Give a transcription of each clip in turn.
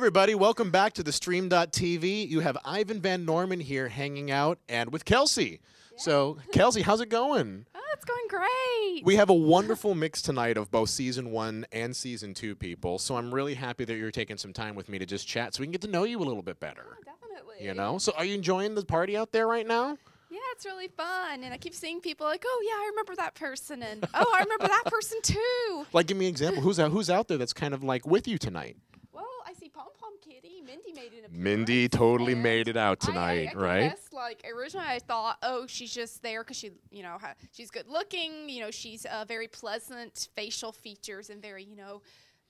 everybody. Welcome back to theStream.tv. You have Ivan Van Norman here hanging out and with Kelsey. Yeah. So, Kelsey, how's it going? Oh, it's going great. We have a wonderful mix tonight of both Season 1 and Season 2 people, so I'm really happy that you're taking some time with me to just chat so we can get to know you a little bit better. Oh, definitely. You know? So are you enjoying the party out there right now? Yeah, it's really fun, and I keep seeing people like, oh, yeah, I remember that person, and oh, I remember that person, too. Like, give me an example. Who's out there that's kind of, like, with you tonight? Well, I see Pom Pom Kitty. Mindy made an appearance. Mindy totally made it out tonight, I right? guess, like, originally I thought, oh, she's just there because she, you know, she's good looking. You know, she's very pleasant facial features and very, you know,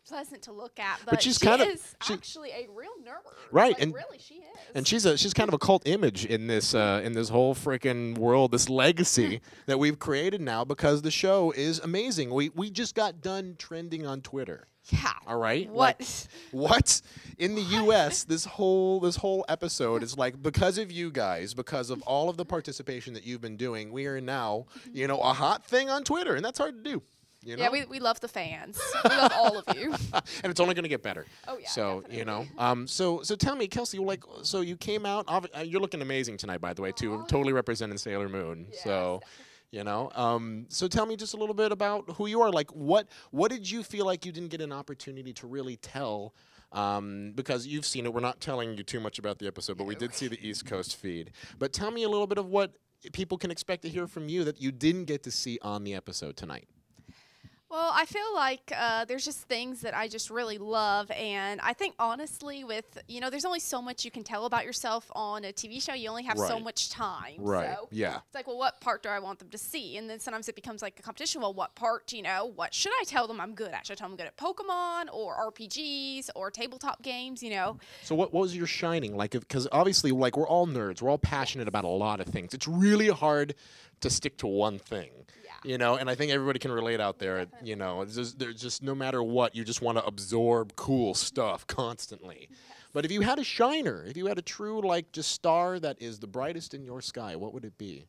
pleasant to look at, but she's actually a real nerd. Right, like, and really, she is. And she's kind of a cult image in this whole freaking world, this legacy that we've created now because the show is amazing. We just got done trending on Twitter. Yeah. All right. What? Like, what in the U.S. this whole episode is like because of you guys, because of all of the participation that you've been doing. We are now, you know, a hot thing on Twitter, and that's hard to do. You know? Yeah, we love the fans. We love all of you. And it's only going to get better. Oh, yeah, so, definitely. you know, so tell me, Kelsey, like, so you came out, you're looking amazing tonight, by the way, too, totally representing Sailor Moon. Yes. So, you know, so tell me just a little bit about who you are. Like, what did you feel like you didn't get an opportunity to really tell? Because you've seen it. We're not telling you too much about the episode, but we did see the East Coast feed. But tell me a little bit of what people can expect to hear from you that you didn't get to see on the episode tonight. Well, I feel like there's just things that I just really love, and I think honestly with, you know, there's only so much you can tell about yourself on a TV show. You only have so much time. Right, so yeah. It's like, well, what part do I want them to see? And then sometimes it becomes like a competition. Well, what part, you know, what should I tell them I'm good at? Should I tell them I'm good at Pokemon or RPGs or tabletop games, you know? So what was your shining? Like, because obviously, like, we're all nerds. We're all passionate about a lot of things. It's really hard to stick to one thing. You know, and I think everybody can relate out there. You know, there's just no matter what, you just want to absorb cool stuff constantly. Yes. But if you had a shiner, if you had a true, like, just star that is the brightest in your sky, what would it be?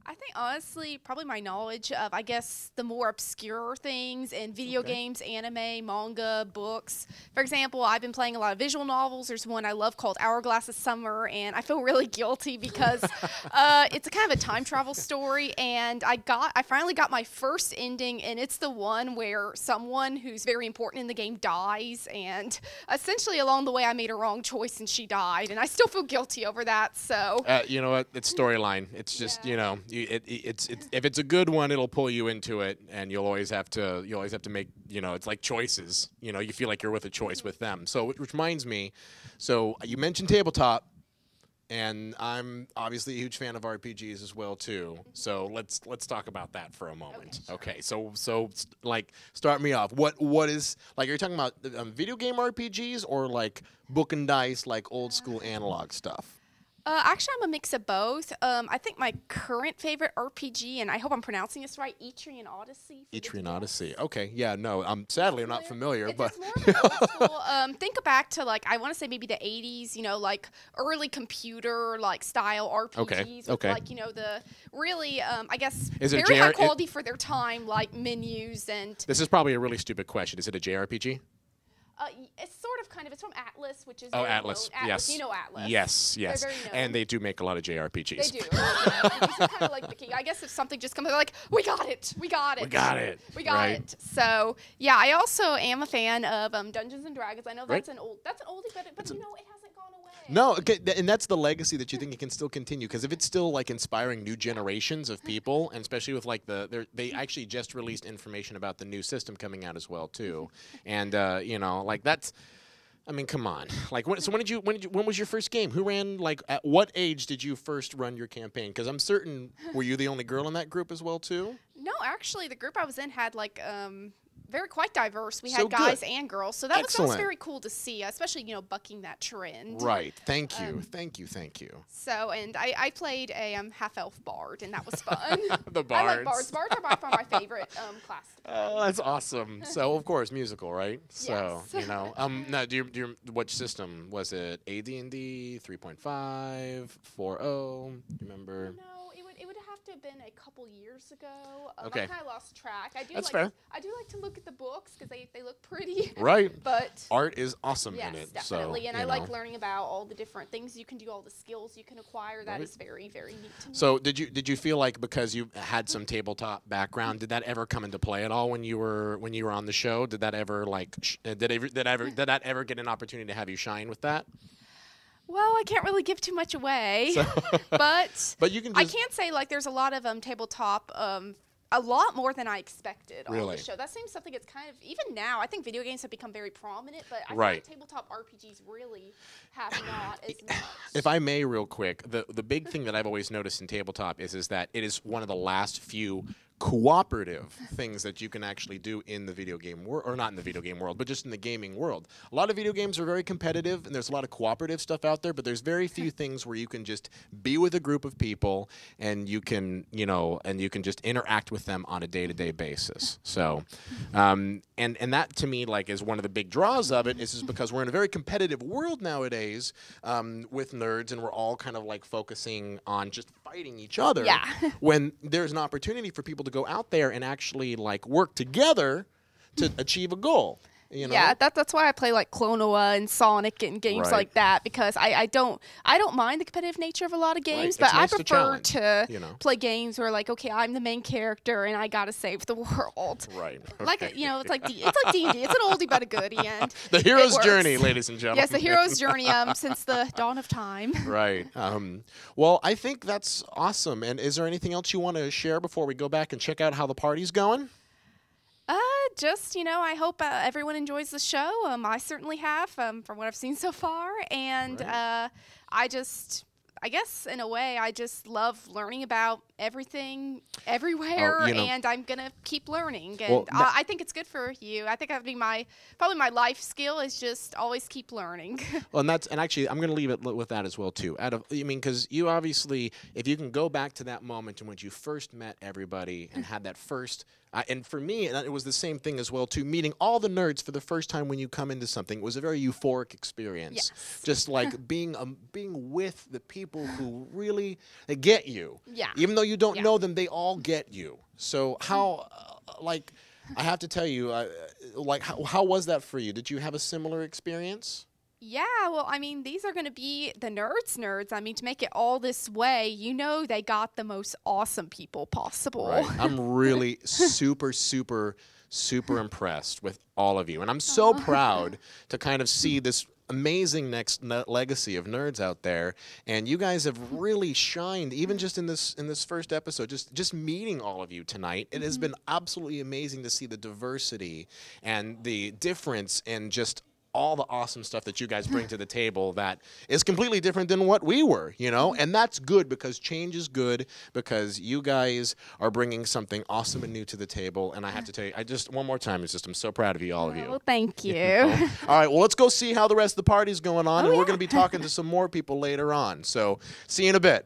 I think, honestly, probably my knowledge of, I guess, the more obscure things in video games, anime, manga, books. For example, I've been playing a lot of visual novels. There's one I love called Hourglass of Summer, and I feel really guilty because it's a kind of a time travel story, and I finally got my first ending, and it's the one where someone who's very important in the game dies, and essentially along the way I made a wrong choice and she died, and I still feel guilty over that. So you know what? It's storyline. It's just you know. It's if it's a good one, it'll pull you into it, and you'll always have to make, you know, it's like choices. You know, you feel like you're with a choice with them. So, which reminds me, so you mentioned tabletop, and I'm obviously a huge fan of RPGs as well too. So let's talk about that for a moment. Okay, so like start me off. What is, like, are you talking about video game RPGs or like book and dice, like old school analog stuff? Actually, I'm a mix of both. I think my current favorite RPG, and I hope I'm pronouncing this right, Etrian Odyssey. Etrian Odyssey. Okay, yeah, no, sadly I'm not familiar, but it's more of an old school. Think back to, like, I want to say maybe the 80s, you know, like early computer like style RPGs with like, you know, the really I guess very high quality for their time, like menus and. This is probably a really stupid question. Is it a JRPG? It's sort of kind of. It's from Atlas, which is Atlas. Yes. You know Atlas. Yes. Yes. They're very known. And they do make a lot of JRPGs. They do. It's kind of like the key. I guess if something just comes, they're like, we got it. We got it. We got it. We got it. So yeah, I also am a fan of Dungeons and Dragons. I know that's an oldie, but you know it hasn't gone away. No, okay, and that's the legacy that you think it can still continue, because if it's still like inspiring new generations of people, and especially with like they actually just released information about the new system coming out as well too, and you know, like that's. I mean, come on. Like, when was your first game? Who ran, like, at what age did you first run your campaign? Because I'm certain, were you the only girl in that group as well, too? No, actually, the group I was in had, like, quite diverse. We had guys and girls, so that was very cool to see, especially, you know, bucking that trend. Right. Thank you. Thank you. So, and I played a half-elf bard, and that was fun. The bards. I like bards. Bards are by far my favorite class. Oh, that's awesome. So, of course, musical, right? So, yes. You know, now, do you which system was it? AD&D, 3.5, 4.0? Remember? No, it would have have to have been a couple years ago. Okay. I kind of lost track. That's fair. I do like to look at the books because they look pretty. Right. But art is awesome yes, in it. definitely. So, and I like learning about all the different things you can do, all the skills you can acquire. That is very, very neat to me. So did you feel like because you had some tabletop background, did that ever come into play at all when you were on the show? Did that ever like did that ever get an opportunity to have you shine with that? Well, I can't really give too much away, but you can. I can say like there's a lot of tabletop. A lot more than I expected on the show. That seems something that's kind of, even now, I think video games have become very prominent, but I feel like tabletop RPGs really have not as much. If I may real quick, the big thing that I've always noticed in tabletop is that it is one of the last few cooperative things that you can actually do in the video game world, or not in the video game world, but just in the gaming world. A lot of video games are very competitive, and there's a lot of cooperative stuff out there, but there's very few things where you can just be with a group of people and you can, and you can just interact with them on a day-to-day basis. So, and that to me, like, is one of the big draws of it, is because we're in a very competitive world nowadays with nerds, and we're all kind of like focusing on just fighting each other. Yeah. When there's an opportunity for people to go out there and actually like work together to achieve a goal. Yeah, that's why I play like Klonoa and Sonic and games like that, because I don't mind the competitive nature of a lot of games, but I prefer to play games where like, okay, I'm the main character and I gotta save the world. Right. Okay. Like it's like D&D. It's an oldie but a goodie, and the hero's journey, ladies and gentlemen. Yes, the hero's journey since the dawn of time. Right. Well, I think that's awesome. And is there anything else you want to share before we go back and check out how the party's going? Just, I hope everyone enjoys the show. I certainly have, from what I've seen so far. And I guess, in a way, I just love learning about everything, everywhere, and I'm going to keep learning. And I think it's good for you. I think that would be probably my life skill, is just always keep learning. Well, and actually, I'm going to leave it with that as well, too. Because you obviously, if you can go back to that moment in which you first met everybody and had that first... and for me, it was the same thing as well, too. Meeting all the nerds for the first time when you come into something was a very euphoric experience. Yes. Just like being with the people who really get you. Yeah. Even though you don't know them, they all get you. So how, I have to tell you, how was that for you? Did you have a similar experience? Yeah, well, these are going to be the nerds. To make it all this way, they got the most awesome people possible. Right. I'm really super, super, super impressed with all of you. And I'm so proud to kind of see this amazing next legacy of nerds out there, and you guys have really shined, even just in this first episode. Just meeting all of you tonight, it has been absolutely amazing to see the diversity and the difference in just all the awesome stuff that you guys bring to the table that is completely different than what we were, and that's good, because change is good, because you guys are bringing something awesome and new to the table. And I have to tell you, one more time, I'm so proud of you, all of you. Well, thank you. All right, well, let's go see how the rest of the party's going on, and we're going to be talking to some more people later on. So see you in a bit.